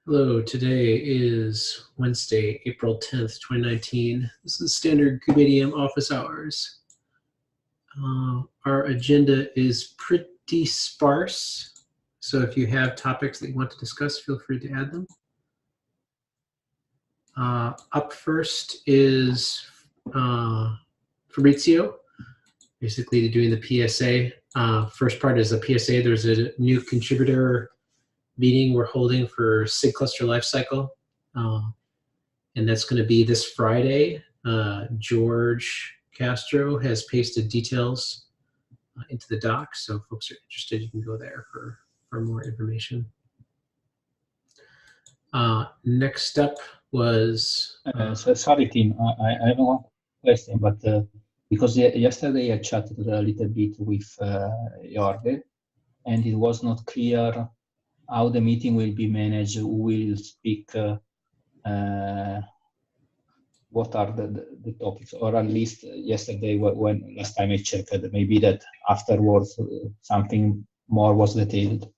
Hello, today is Wednesday, April 10th, 2019. This is standard kubeadm office hours. Our agenda is pretty sparse, so if you have topics that you want to discuss, feel free to add them. Up first is Fabrizio, basically doing the PSA. First part is the PSA. There's a new contributor meeting we're holding for SIG cluster lifecycle, and that's going to be this Friday. George Castro has pasted details into the doc, so if folks are interested, you can go there for more information. Next up was sorry, Tim, I have one question, but because yesterday I chatted a little bit with Jorge, and it was not clear how the meeting will be managed, who will speak, what are the topics, or at least yesterday when last time I checked, maybe that afterwards something more was detailed.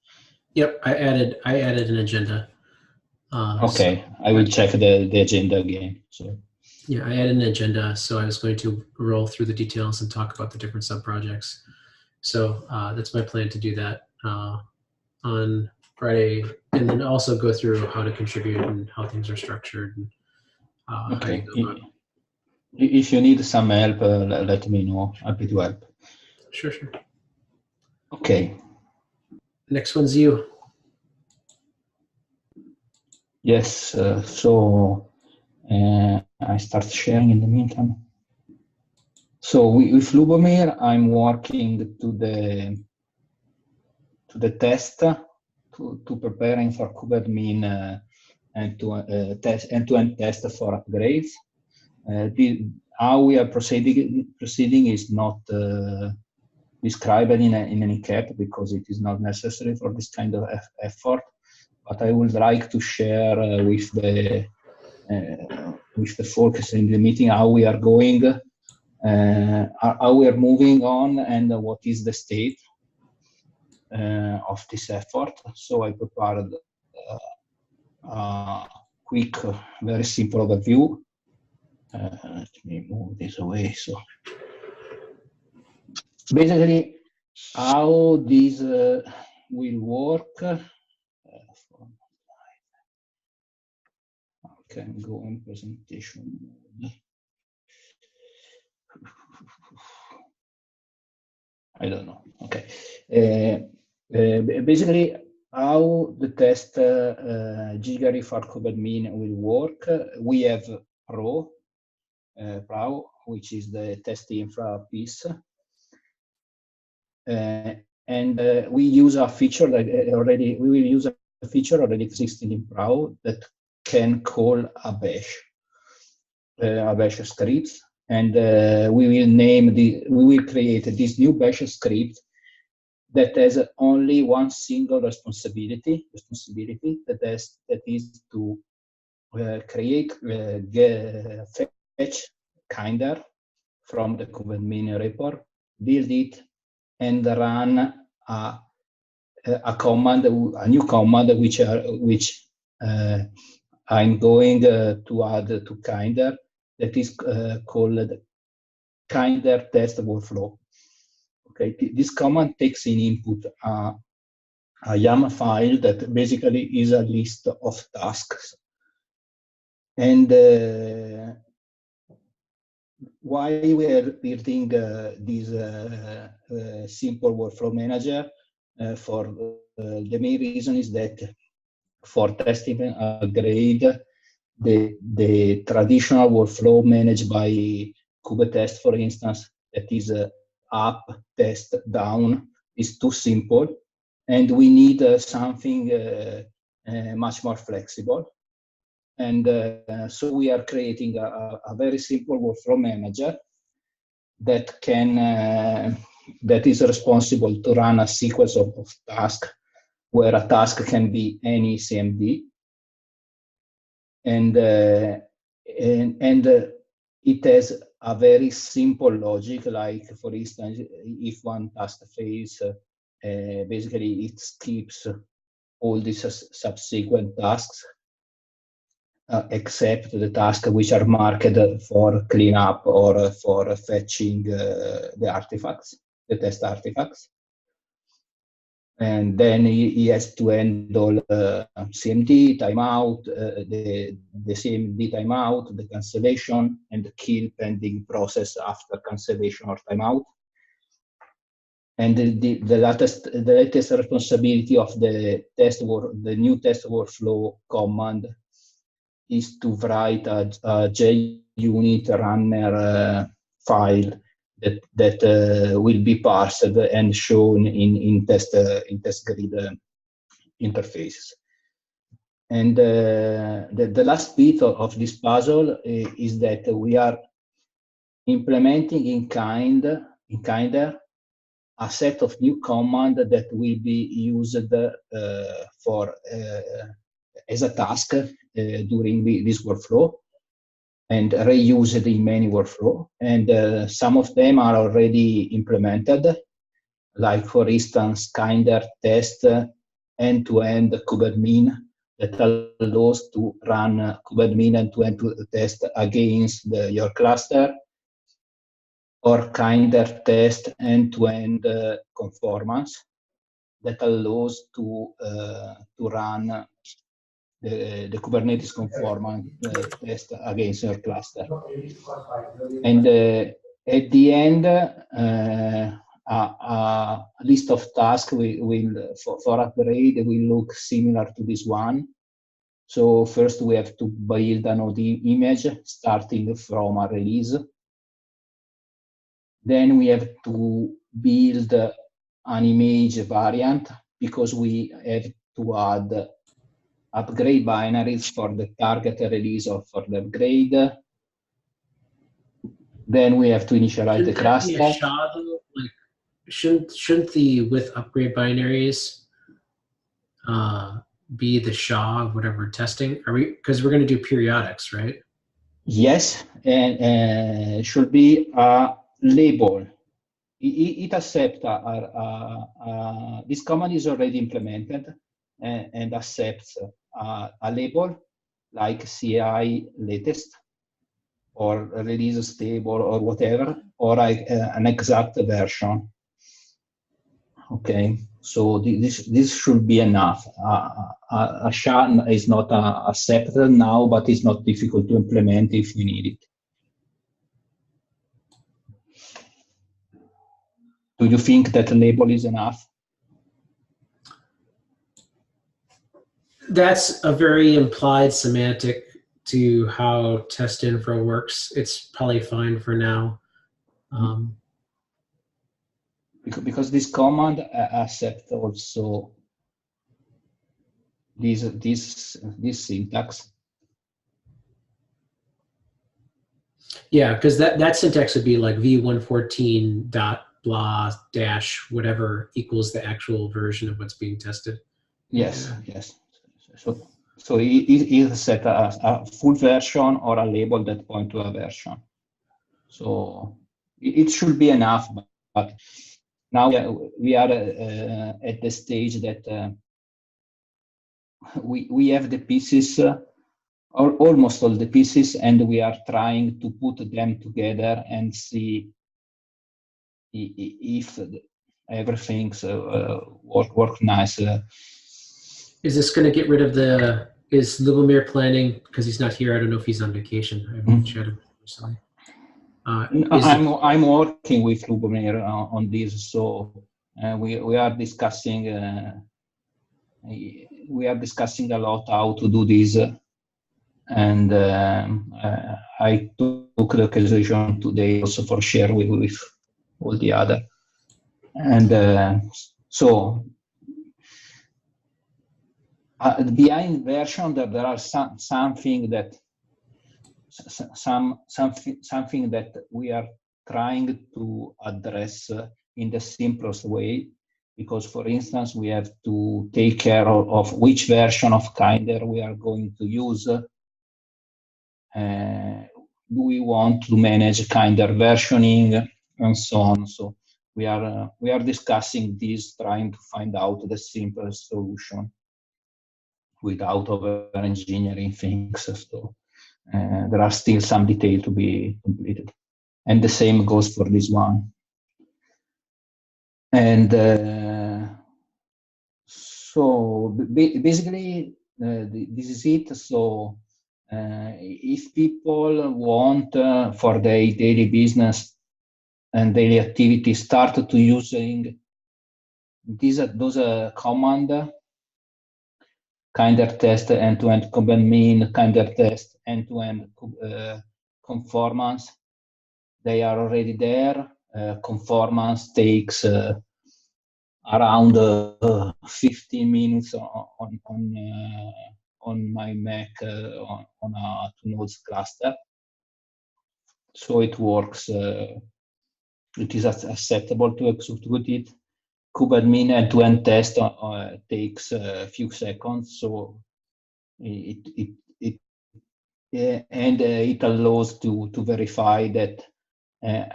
Yep, I added an agenda. Okay, so I will check the agenda again. So yeah, I added an agenda, so I was going to roll through the details and talk about the different sub-projects. So that's my plan to do that on Friday, and then also go through how to contribute and how things are structured. And, okay. If you need some help, let me know. Happy to help. Sure. Okay. Next one's you. Yes. So I start sharing in the meantime. So with Lubomir, I'm working to the test to preparing for kubeadm end-to-end test for upgrades. How we are proceeding is not described in any cap because it is not necessary for this kind of effort. But I would like to share with the focus in the meeting how we are going, how we are moving on, and what is the state of this effort. So I prepared a quick, very simple overview. Let me move this away. So basically, how this will work. I can go in presentation mode. I don't know. Okay. Basically, how the test Gigari for kubeadm will work. We have Pro, which is the test infra piece. And we use a feature that we will use a feature already existing in Pro that can call a bash script, and we will create this new bash script that has only one single responsibility that is to create fetch kinder from the kubeadm repo, build it, and run a command, a new command which I'm going to add to kinder, that is called kinder test workflow. Okay, this command takes in input a YAML file that basically is a list of tasks. And why we are building this simple workflow manager? For the main reason is that for testing a grade, the traditional workflow managed by kubetest, for instance, that is up, test, down, is too simple, and we need something much more flexible. And so we are creating a very simple workflow manager that can that is responsible to run a sequence of tasks, where a task can be any CMD, and it has a very simple logic. Like, for instance, if one task fails, basically it skips all these subsequent tasks except the tasks which are marked for cleanup or for fetching the artifacts, the test artifacts. And then he has to handle CMD, timeout, the CMD timeout, the cancellation, and the kill pending process after cancellation or timeout. And the latest responsibility of the new test workflow command is to write a JUnit runner file that will be parsed and shown in test grid interfaces. And the last bit of this puzzle is that we are implementing in Kinder a set of new commands that will be used for as a task during this workflow and reused in many workflows. And some of them are already implemented, like for instance, Kinder test end-to-end kubeadm that allows to run kubeadm end-to-end test against your cluster, or Kinder test end-to-end conformance that allows to run the Kubernetes conformance test against your cluster. And at the end, a list of tasks for upgrade will look similar to this one. So first we have to build an OD image starting from a release. Then we have to build an image variant because we have to add upgrade binaries for the target release or for the upgrade. Then we have to initialize the cluster. Like, shouldn't the with upgrade binaries be the SHA of whatever testing? Are we, because we're going to do periodics, right? Yes, and should be a label. It accepts this command is already implemented and accepts a label like CI latest or release stable or whatever, or an exact version. Okay, so this should be enough. A SHA is not accepted now, but it's not difficult to implement if you need it. Do you think that a label is enough? That's a very implied semantic to how test info works. It's probably fine for now. Because this command accepts also this syntax. Yeah, because that syntax would be like v114 dot blah dash whatever equals the actual version of what's being tested. Yes, yes. So it set a full version or a label that point to a version. So it should be enough, but now we are at the stage that we have the pieces, or almost all the pieces, and we are trying to put them together and see if everything's work nice. Is this going to get rid of the? Is Lubomir planning, because he's not here? I don't know if he's on vacation. I haven't chatted with him recently. I'm working with Lubomir on this, so we are discussing. We are discussing a lot how to do this, and I took the occasion today also for share with all the other, and so. Behind version, there are something that we are trying to address in the simplest way, because, for instance, we have to take care of which version of Kinder we are going to use. Do we want to manage Kinder versioning and so on? So we are discussing this, trying to find out the simplest solution. without over engineering things. So there are still some detail to be completed, and the same goes for this one. And so basically, this is it. So if people want for their daily business and daily activity start to using those command, kinder test end-to-end kubeadm, kinder test end-to-end conformance, they are already there. Conformance takes around 15 minutes on my Mac on a 2 nodes cluster. So it works. It is acceptable to execute it. kubeadm end-to-end test takes a few seconds. So it allows to verify that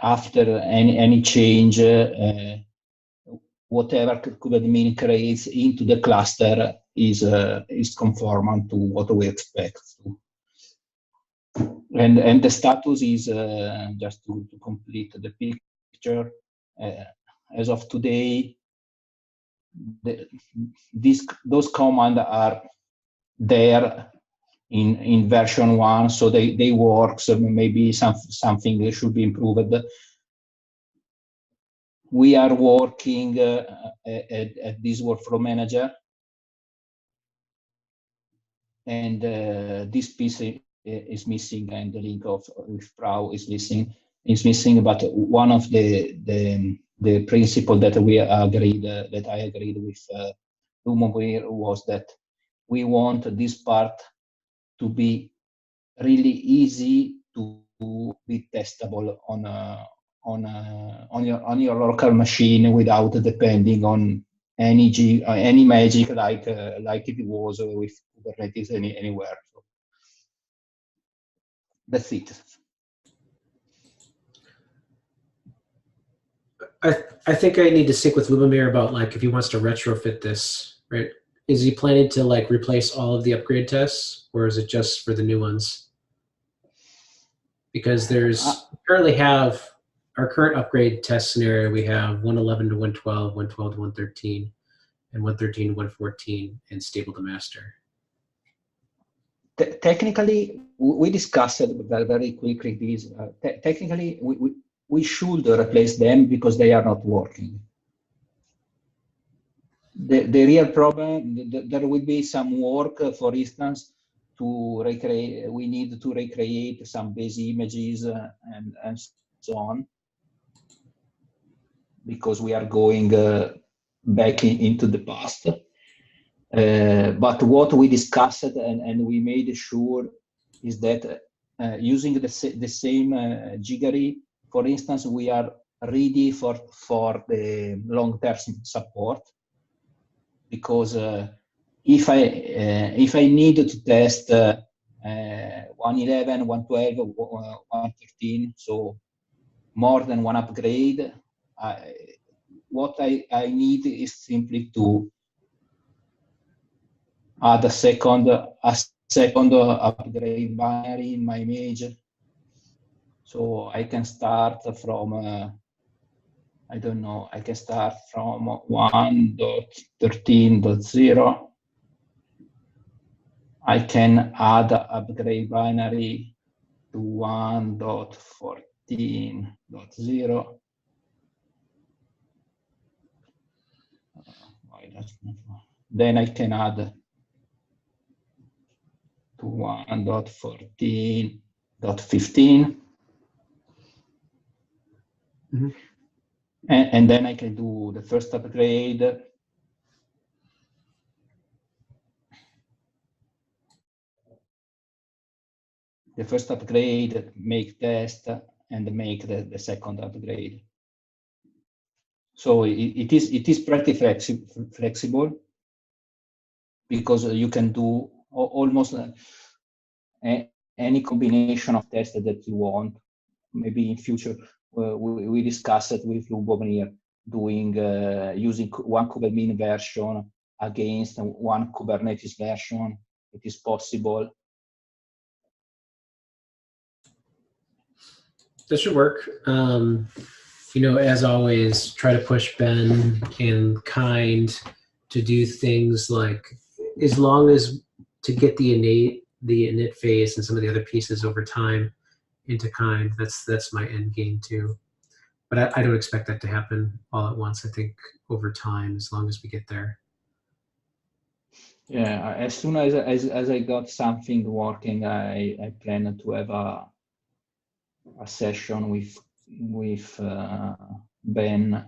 after any change, whatever kubeadm creates into the cluster is conformant to what we expect. And the status is just to complete the picture. As of today, those commands are there in version 1, so they work. So maybe something should be improved. We are working at this workflow manager, and this piece is missing, and the link of with Prau is missing. But one of the principle that we agreed, that I agreed with Lumomir, was that we want this part to be really easy to be testable on your local machine without depending on any magic like it was with Kubernetes anywhere. So that's it. I think I need to sync with Lubomir about like if he wants to retrofit this, right? Is he planning to like replace all of the upgrade tests, or is it just for the new ones? Because there's currently have our current upgrade test scenario. We have 111 to 112, 112 to 113, and 113 to 114, and stable to master. Technically, we discussed it very quickly. These technically we should replace them because they are not working. The real problem, there will be some work, for instance, to recreate. We need to recreate some base images and so on, because we are going back into the past. But what we discussed and we made sure is that using the same jiggery, for instance, we are ready for the long-term support, because if I need to test 111, 112, 113, so more than one upgrade, what I need is simply to add a second upgrade binary in my image. So I can start from I don't know, I can start from 1.13.0. I can add upgrade binary to 1.14.0. Then I can add to 1.14.15. Mm-hmm. And then I can do the first upgrade. The first upgrade, make test, and make the second upgrade. So it is pretty flexible, because you can do almost any combination of tests that you want. Maybe in future we discussed it with Lubomir, doing using one kubeadm version against one Kubernetes version. It is possible. That should work. You know, as always, try to push Ben and Kind to do things like, as long as to get the init phase and some of the other pieces over time into Kind. That's my end game too. But I don't expect that to happen all at once. I think over time, as long as we get there. Yeah, as soon as I got something working, I plan to have a session with Ben,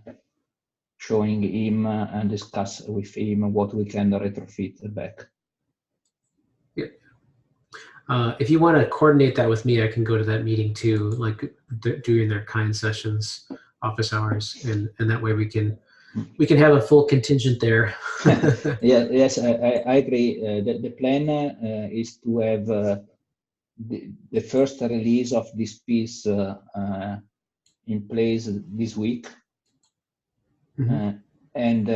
showing him and discuss with him what we can retrofit back. Yeah. If you want to coordinate that with me, I can go to that meeting too, like doing their Kind sessions, office hours, and that way we can have a full contingent there. Yeah, yes, I agree. The plan is to have the first release of this piece in place this week, Mm-hmm. and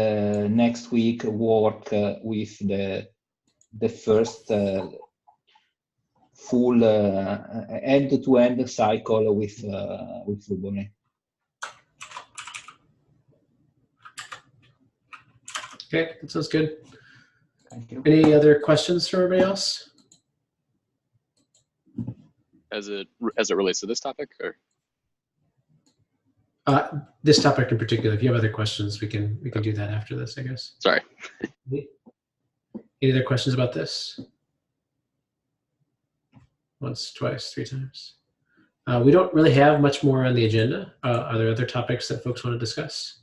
next week work with the first full end-to-end cycle with Ubuntu. Okay, that sounds good. Thank you. Any other questions for everybody else? As it relates to this topic, or This topic in particular. If you have other questions, we can do that after this, I guess. sorry. Any other questions about this? Once, twice, three times. We don't really have much more on the agenda. Are there other topics that folks want to discuss?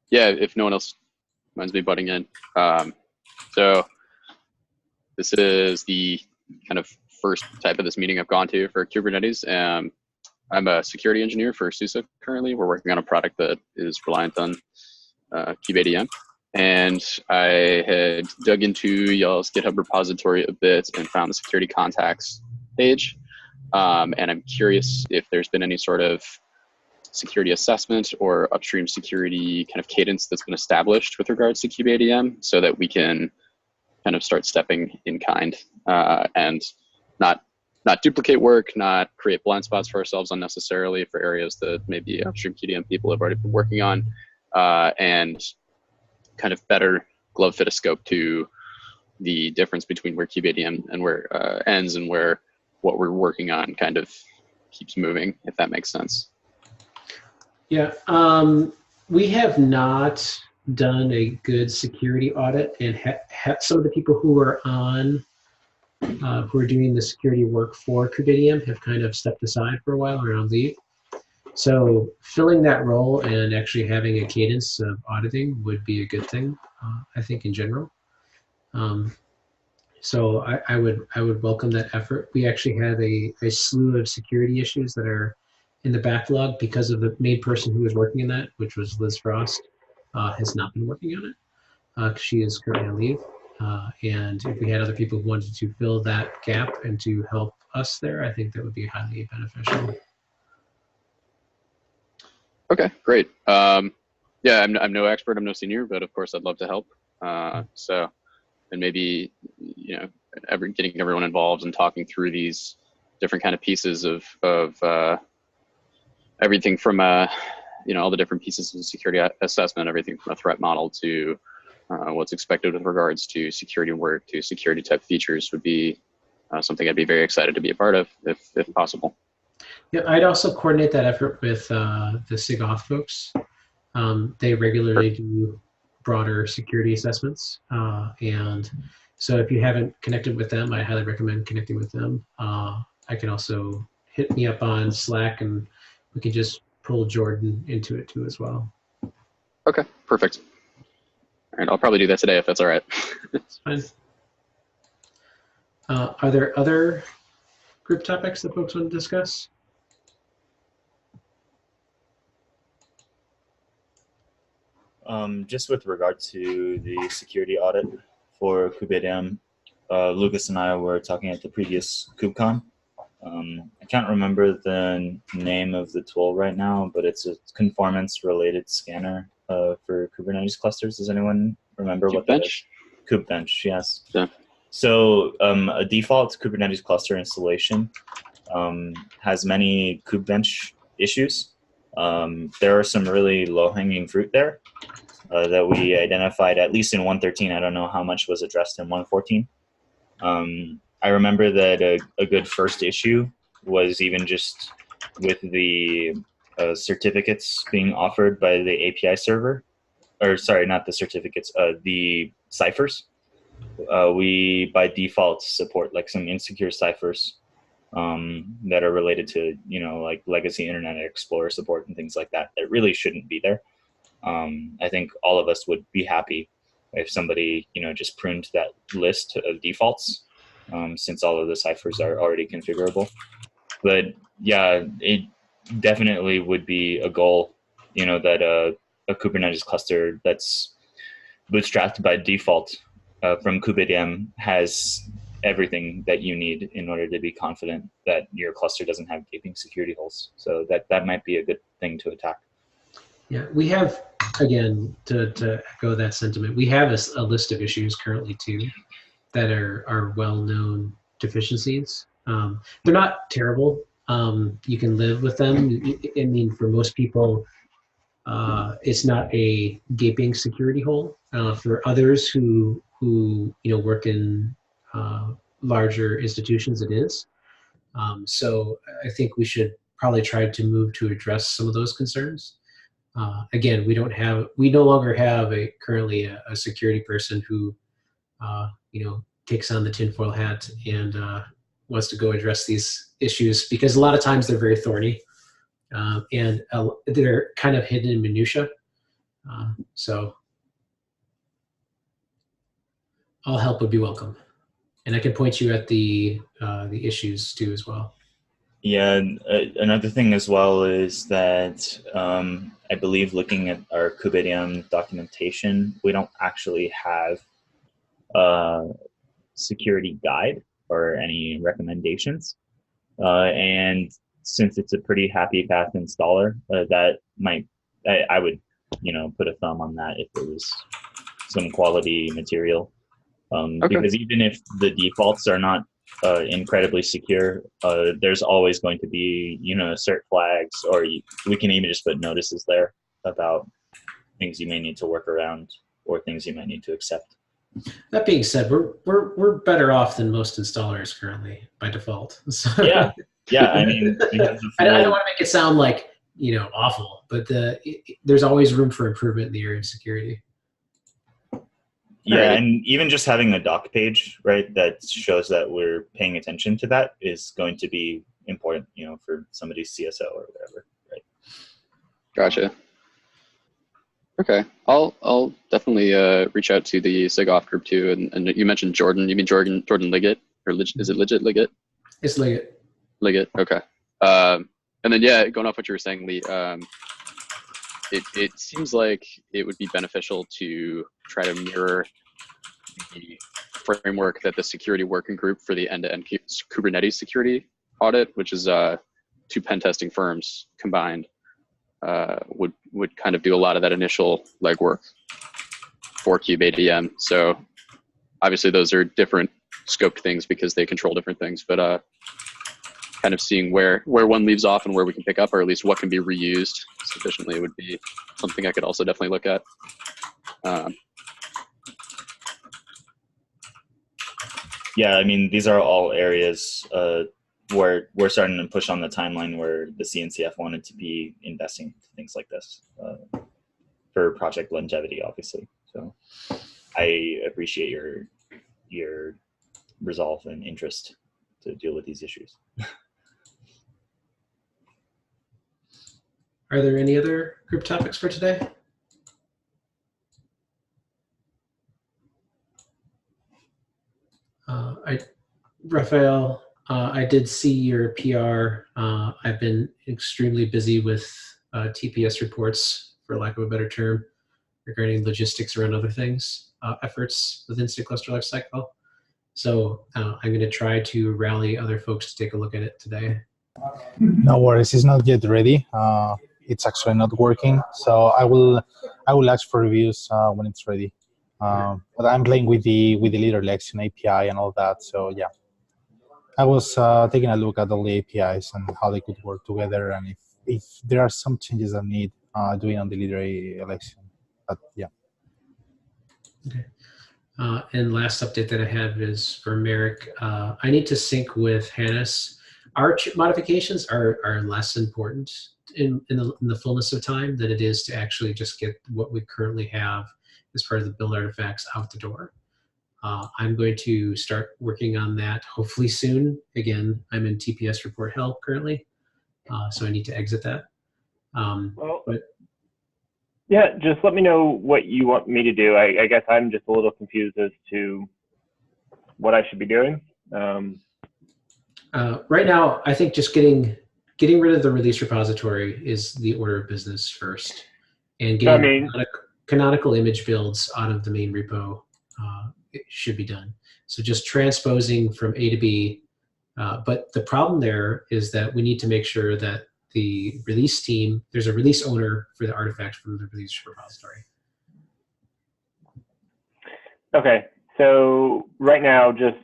Yeah, if no one else minds me butting in. So this is the kind of first type of this meeting I've gone to for Kubernetes. I'm a security engineer for SUSE currently. We're working on a product that is reliant on kubeadm. And I had dug into y'all's GitHub repository a bit and found the security contacts page. And I'm curious if there's been any sort of security assessment or upstream security kind of cadence that's been established with regards to kubeadm, so that we can kind of start stepping in kind and not duplicate work, not create blind spots for ourselves unnecessarily for areas that maybe upstream QDM people have already been working on, and kind of better glove fit a scope to the difference between where kubeadm and where ends and where what we're working on kind of keeps moving, if that makes sense. Yeah, we have not done a good security audit, and some of the people who are on, who are doing the security work for kubeadm have kind of stepped aside for a while or on leave. So filling that role and actually having a cadence of auditing would be a good thing, I think, in general. So I would welcome that effort. We actually have a slew of security issues that are in the backlog because of the main person who was working in that, which was Liz Frost, has not been working on it because she is currently on leave. And if we had other people who wanted to fill that gap and to help us there, I think that would be highly beneficial. Okay, great. Yeah, I'm no expert, I'm no senior, but of course I'd love to help. So, and maybe, you know, getting everyone involved and talking through these different kind of pieces of everything from you know, all the different pieces of security assessment, everything from a threat model to what's expected with regards to security work to security type features would be something I'd be very excited to be a part of if possible. Yeah, I'd also coordinate that effort with the SIG-Auth folks. They regularly do broader security assessments. And so if you haven't connected with them, I highly recommend connecting with them. I can also hit me up on Slack and we can just pull Jordan into it too as well. Okay, perfect. All right, I'll probably do that today if that's all right. That's fine. Are there other group topics that folks want to discuss? Just with regard to the security audit for kubeadm, Lucas and I were talking at the previous KubeCon. I can't remember the name of the tool right now, but it's a conformance-related scanner for Kubernetes clusters. Does anyone remember what that is? Kubebench, yes. Yeah. So a default Kubernetes cluster installation has many kubebench issues. There are some really low-hanging fruit there that we identified, at least in 113. I don't know how much was addressed in 114. I remember that a good first issue was even just with the certificates being offered by the API server, or sorry, not the certificates, the ciphers. We by default support like some insecure ciphers that are related to, you know, like legacy Internet Explorer support and things like that that really shouldn't be there. I think all of us would be happy if somebody, you know, just pruned that list of defaults, since all of the ciphers are already configurable. But yeah, it definitely would be a goal, you know, that a Kubernetes cluster that's bootstrapped by default from kubeadm has everything that you need in order to be confident that your cluster doesn't have gaping security holes. So that might be a good thing to attack. Yeah, we have, again, to echo that sentiment, we have a list of issues currently too that are well-known deficiencies. They're not terrible. You can live with them. I mean, for most people, it's not a gaping security hole. For others who you know work in larger institutions, it is. So I think we should probably try to move to address some of those concerns. Again, we no longer have currently a security person who, you know, takes on the tinfoil hat and wants to go address these issues, because a lot of times they're very thorny and they're kind of hidden in minutia. So all help would be welcome, and I can point you at the issues too as well. Yeah, another thing as well is that I believe looking at our kubeadm documentation, we don't actually have a security guide or any recommendations. And since it's a pretty happy path installer, that might, I would, you know, put a thumb on that if it was some quality material. Okay. Because even if the defaults are not incredibly secure, there's always going to be, you know, cert flags, or we can even just put notices there about things you may need to work around or things you might need to accept. That being said, we're better off than most installers currently by default. So, yeah. I mean, we have the I don't full, want to make it sound like, you know, awful, but there's always room for improvement in the area of security. yeah, Alrighty. and even just having a doc page, right, that shows that we're paying attention to that is going to be important, you know, for somebody's CSO or whatever, right? Gotcha. Okay, I'll definitely reach out to the SIGOff group too. And you mentioned Jordan. You mean Jordan Liggett, or is it legit Liggett? It's Liggett. Liggett. Okay. And then yeah, going off what you were saying, Lee. It seems like it would be beneficial to try to mirror the framework that the security working group for the end-to-end Kubernetes security audit, which is two pen testing firms combined, would kind of do a lot of that initial legwork for kubeadm. So obviously those are different scoped things because they control different things, but kind of seeing where one leaves off and where we can pick up, or at least what can be reused sufficiently, would be something I could also definitely look at. Yeah, I mean, these are all areas where we're starting to push on the timeline where the CNCF wanted to be investing in things like this for project longevity, obviously. So I appreciate your resolve and interest to deal with these issues. Are there any other group topics for today? Raphael, I did see your PR. I've been extremely busy with TPS reports, for lack of a better term, regarding logistics around other things, efforts within SIG cluster lifecycle. So I'm going to try to rally other folks to take a look at it today. No worries, it's not yet ready. It's actually not working, so I will ask for reviews when it's ready. But I'm playing with the leader election API and all that. So yeah, I was taking a look at all the APIs and how they could work together, and if there are some changes that need doing on the leader election. But yeah. Okay. And last update that I have is for Merrick. I need to sync with Hannes. Our modifications are less important in the fullness of time than it is to actually just get what we currently have as part of the build artifacts out the door. I'm going to start working on that hopefully soon. Again, I'm in TPS report hell currently, so I need to exit that. Yeah, just let me know what you want me to do. I guess I'm just a little confused as to what I should be doing. Right now, I think just getting rid of the release repository is the order of business first, and getting canonical image builds out of the main repo it should be done. So just transposing from A to B. But the problem there is that we need to make sure that the release team, there's a release owner for the artifact from the release repository. Okay, so right now, just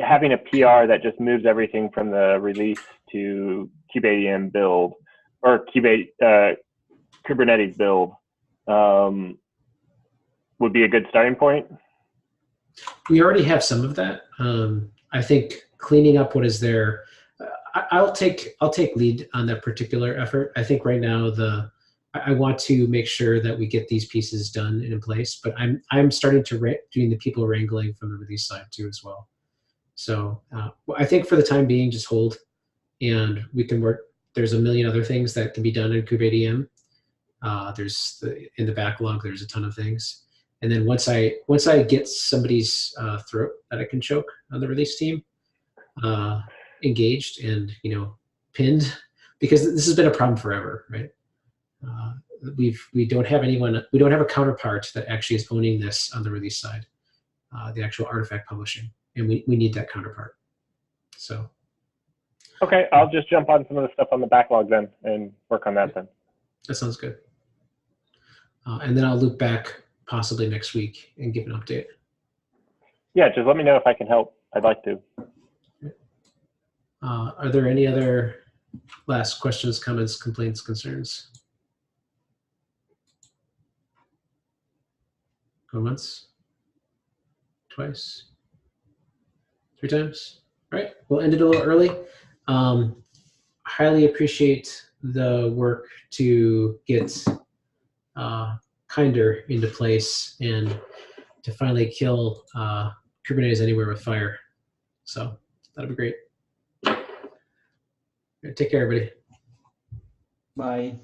having a PR that just moves everything from the release to kubeadm build or Kubernetes build would be a good starting point. We already have some of that. I think cleaning up what is there. I'll take lead on that particular effort. I think right now I want to make sure that we get these pieces done and in place. But I'm starting to doing the people wrangling from the release side too as well. So I think for the time being, just hold, and we can work. There's a million other things that can be done in kubeadm. In the backlog, there's a ton of things. And then once I get somebody's throat that I can choke on the release team, engaged and pinned, because this has been a problem forever, right? We don't have anyone. We don't have a counterpart that actually is owning this on the release side, the actual artifact publishing, and we need that counterpart. So. Okay, I'll just jump on some of the stuff on the backlog then and work on that then. That sounds good. And then I'll loop back possibly next week and give an update. Yeah, just let me know if I can help. I'd like to. Are there any other last questions, comments, complaints, concerns? Go once, twice, 3 times. All right, we'll end it a little early. Highly appreciate the work to get Kinder into place and to finally kill Kubernetes Anywhere with fire. So that'll be great. Take care, everybody. Bye.